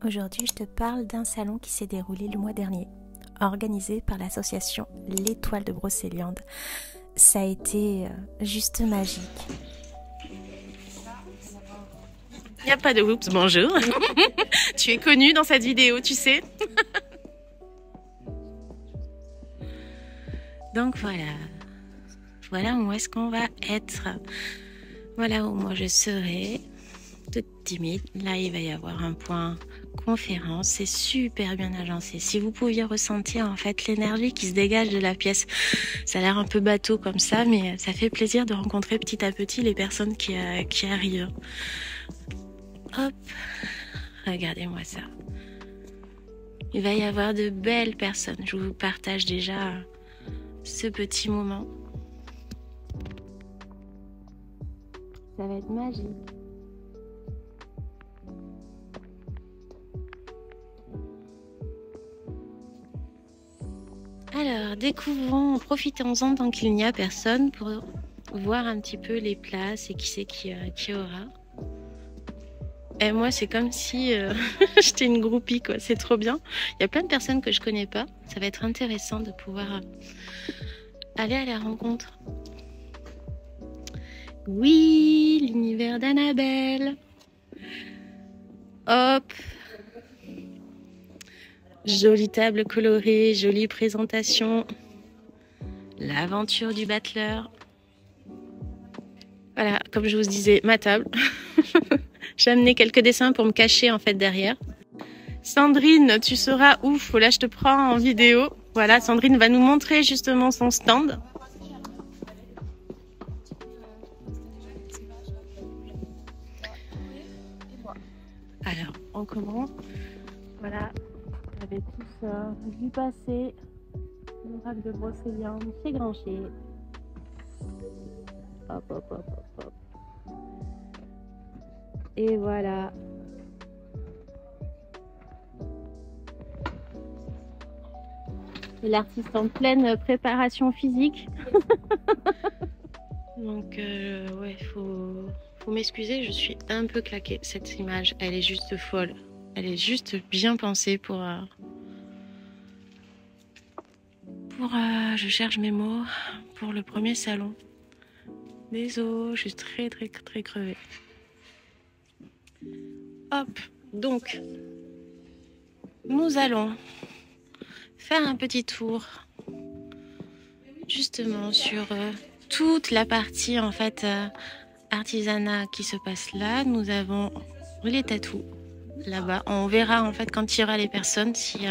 Aujourd'hui, je te parle d'un salon qui s'est déroulé le mois dernier, organisé par l'association L'Étoile de Brocéliande. Ça a été juste magique. Il n'y a pas de oups, bonjour. Tu es connue dans cette vidéo, tu sais. Donc voilà. Voilà où est-ce qu'on va être. Voilà où moi je serai. Toute timide. Là, il va y avoir un point conférence. C'est super bien agencé. Si vous pouviez ressentir en fait l'énergie qui se dégage de la pièce. Ça a l'air un peu bateau comme ça, mais ça fait plaisir de rencontrer petit à petit les personnes qui arrivent. Hop, regardez-moi ça. Il va y avoir de belles personnes. Je vous partage déjà ce petit moment. Ça va être magique. Alors, découvrons, profitons-en tant qu'il n'y a personne pour voir un petit peu les places et qui c'est qui aura. Et moi, c'est comme si j'étais une groupie, quoi. C'est trop bien. Il y a plein de personnes que je connais pas. Ça va être intéressant de pouvoir aller à la rencontre. Oui, l'univers d'Annabelle. Hop. Jolie table colorée, jolie présentation. L'aventure du battleur. Voilà, comme je vous disais, ma table. J'ai amené quelques dessins pour me cacher en fait derrière. Sandrine, tu seras ouf. Là, je te prends en vidéo. Voilà, Sandrine va nous montrer justement son stand. Alors, on commence. Voilà, vous avez tous vu passer l'oracle de Brocéliande chez Grancher. Hop, hop, hop, hop, hop. Et voilà. Et l'artiste en pleine préparation physique. Donc, ouais, faut m'excuser, je suis un peu claquée. Cette image, elle est juste folle. Elle est juste bien pensée pour je cherche mes mots, pour le premier salon. Désolé, je suis très, très, très crevée. Hop, donc, nous allons faire un petit tour justement sur toute la partie en fait artisanat qui se passe là. Nous avons les tatous là-bas. On verra en fait quand il y aura les personnes s'il y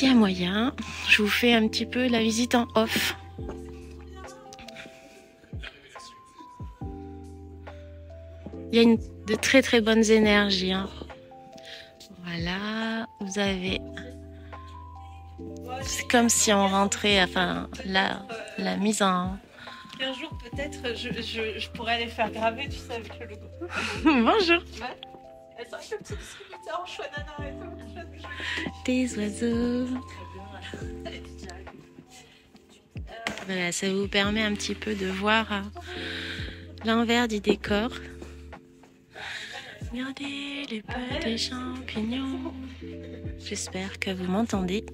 a moyen. Je vous fais un petit peu la visite en off. Il y a de très très bonnes énergies. Hein. Voilà, vous avez... C'est comme si on rentrait, enfin, la mise en... Un jour, peut-être, je pourrais les faire graver, tu sais, avec le logo. Bonjour. Ouais. C'est vrai que le petit distributeur en choix nana et tout. Des oiseaux. Voilà, ça vous permet un petit peu de voir l'envers du décor. Regardez les petits champignons. J'espère que vous m'entendez.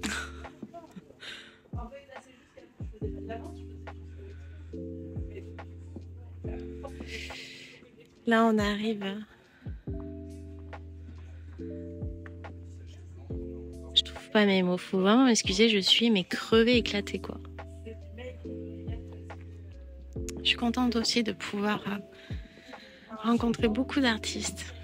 Là, on arrive. Je trouve pas mes mots. Faut vraiment m'excuser, je suis mais crevée, éclatée, quoi. Je suis contente aussi de pouvoir rencontrer beaucoup d'artistes.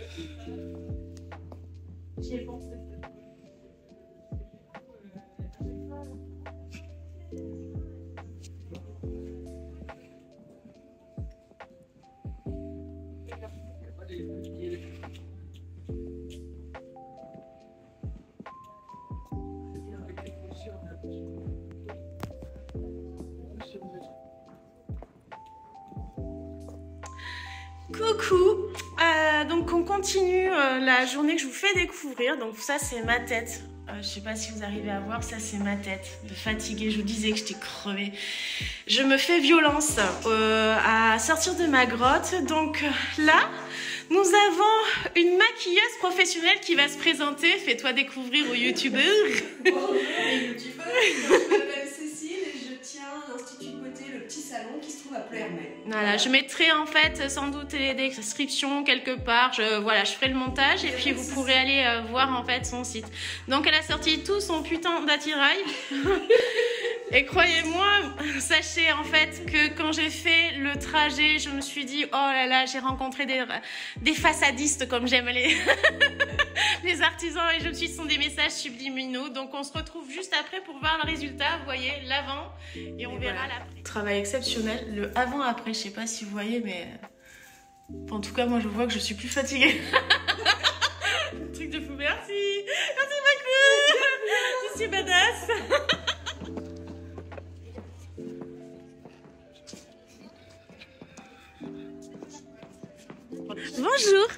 Coucou, donc on continue la journée que je vous fais découvrir. Donc ça c'est ma tête, je sais pas si vous arrivez à voir, ça c'est ma tête de fatiguée. Je vous disais que j'étais crevée. Je me fais violence à sortir de ma grotte. Donc là Nous avons une maquilleuse professionnelle qui va se présenter. Fais-toi découvrir aux youtubeurs. Bonjour les youtubeurs, je m'appelle Cécile et je tiens l'Institut de beauté Le Petit Salon qui se trouve à Pleyerney. Voilà, je mettrai en fait sans doute les descriptions quelque part. Voilà, je ferai le montage et puis vous pourrez aller voir en fait son site. Donc elle a sorti tout son putain d'attirail. Et croyez-moi, sachez en fait que quand j'ai fait le trajet, je me suis dit oh là là, j'ai rencontré des façadistes comme j'aime les artisans et je me suis dit ce sont des messages subliminaux. Donc on se retrouve juste après pour voir le résultat. Vous voyez l'avant et on verra l'après. Travail exceptionnel, le avant-après, je sais pas si vous voyez, mais en tout cas moi je vois que je suis plus fatiguée. Truc de fou, merci beaucoup, je suis badass. Bonjour.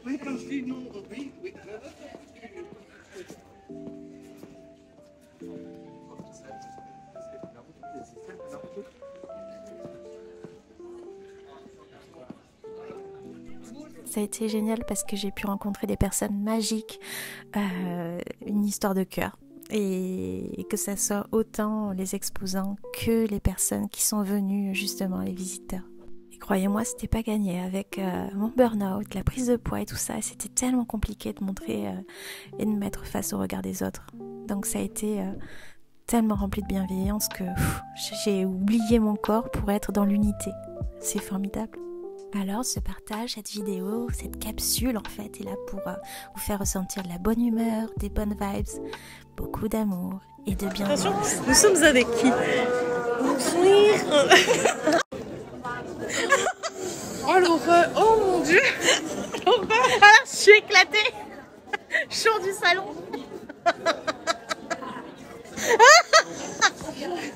Oui, comme je dis, non, oui. Ça a été génial parce que j'ai pu rencontrer des personnes magiques, une histoire de cœur. Et que ça soit autant les exposants que les personnes qui sont venues, justement, les visiteurs. Croyez-moi, c'était pas gagné avec mon burn-out, la prise de poids et tout ça. C'était tellement compliqué de montrer et de me mettre face au regard des autres. Donc ça a été tellement rempli de bienveillance que j'ai oublié mon corps pour être dans l'unité. C'est formidable. Alors ce partage, cette vidéo, cette capsule en fait est là pour vous faire ressentir de la bonne humeur, des bonnes vibes, beaucoup d'amour et de bienveillance. Attention, nous sommes avec qui? Oh l'horreur, oh mon dieu. Ah, je suis éclatée. Je sors du salon.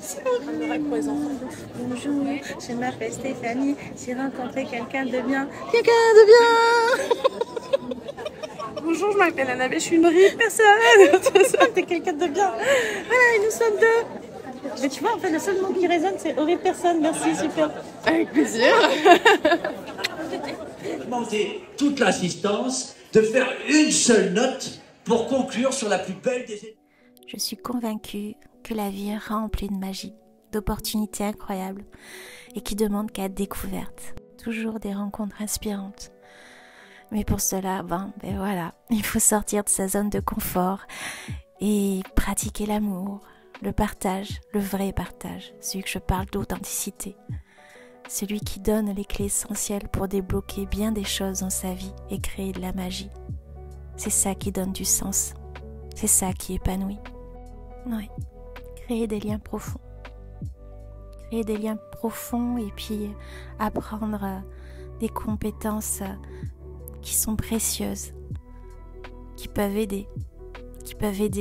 C'est horrible pour les enfants. Bonjour, je m'appelle Stéphanie, j'ai rencontré quelqu'un de bien. Quelqu'un de bien. Bonjour, je m'appelle Annabelle, je suis une horrible personne. T'es quelqu'un de bien. Voilà, et nous sommes deux. Mais tu vois, en fait, le seul mot qui résonne, c'est horrible personne. Merci, super. Avec plaisir. Demander toute l'assistance de faire une seule note pour conclure sur la plus belle des... Je suis convaincue que la vie est remplie de magie, d'opportunités incroyables et qui demande qu'à être découverte. Toujours des rencontres inspirantes. Mais pour cela, ben voilà, il faut sortir de sa zone de confort et pratiquer l'amour, le partage, le vrai partage, celui que je parle d'authenticité. Celui qui donne les clés essentielles pour débloquer bien des choses dans sa vie et créer de la magie. C'est ça qui donne du sens. C'est ça qui épanouit. Oui, créer des liens profonds. Créer des liens profonds et puis apprendre des compétences qui sont précieuses, qui peuvent aider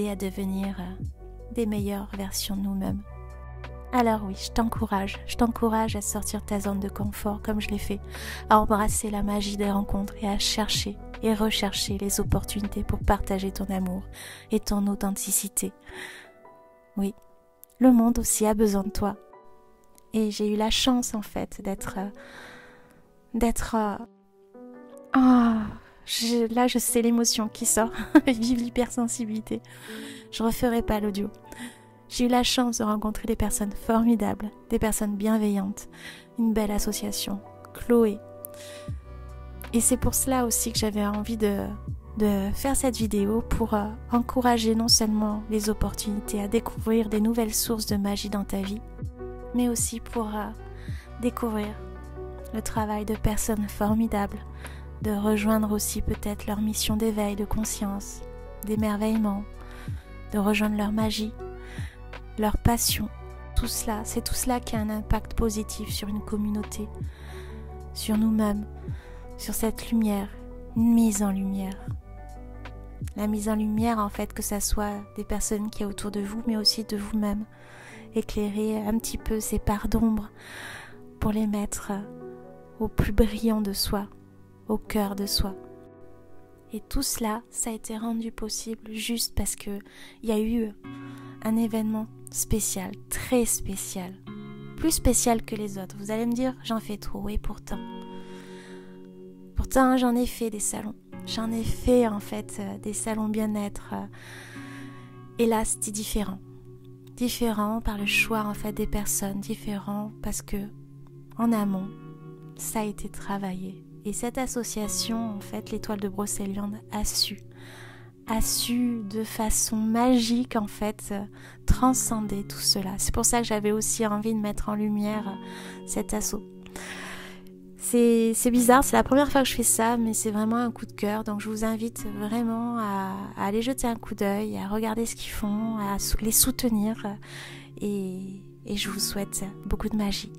à devenir des meilleures versions de nous-mêmes. Alors oui, je t'encourage à sortir de ta zone de confort comme je l'ai fait, à embrasser la magie des rencontres et à chercher et rechercher les opportunités pour partager ton amour et ton authenticité. Oui, le monde aussi a besoin de toi. Et j'ai eu la chance en fait d'être... là je sais l'émotion qui sort, vive l'hypersensibilité. Je referai pas l'audio. J'ai eu la chance de rencontrer des personnes formidables, des personnes bienveillantes, une belle association, Chloé. Et c'est pour cela aussi que j'avais envie de faire cette vidéo pour encourager non seulement les opportunités à découvrir des nouvelles sources de magie dans ta vie, mais aussi pour découvrir le travail de personnes formidables, de rejoindre aussi peut-être leur mission d'éveil de conscience, d'émerveillement, de rejoindre leur magie, leur passion. Tout cela, c'est tout cela qui a un impact positif sur une communauté, sur nous-mêmes, sur cette lumière, une mise en lumière. La mise en lumière, en fait, que ça soit des personnes qui est autour de vous, mais aussi de vous-même. Éclairer un petit peu ces parts d'ombre pour les mettre au plus brillant de soi, au cœur de soi. Et tout cela, ça a été rendu possible juste parce que il y a eu un événement spécial, très spécial, plus spécial que les autres. Vous allez me dire, j'en fais trop, et pourtant Pourtant, j'en ai fait des salons. J'en ai fait en fait des salons bien-être. Et là, c'était différent. Différent par le choix en fait des personnes. Différent parce que en amont, ça a été travaillé. Et cette association, en fait, l'Étoile de Brocéliande a su de façon magique, en fait, transcender tout cela. C'est pour ça que j'avais aussi envie de mettre en lumière cet asso. C'est bizarre, c'est la première fois que je fais ça, mais c'est vraiment un coup de cœur. Donc je vous invite vraiment à aller jeter un coup d'œil, à regarder ce qu'ils font, à les soutenir. Et je vous souhaite beaucoup de magie.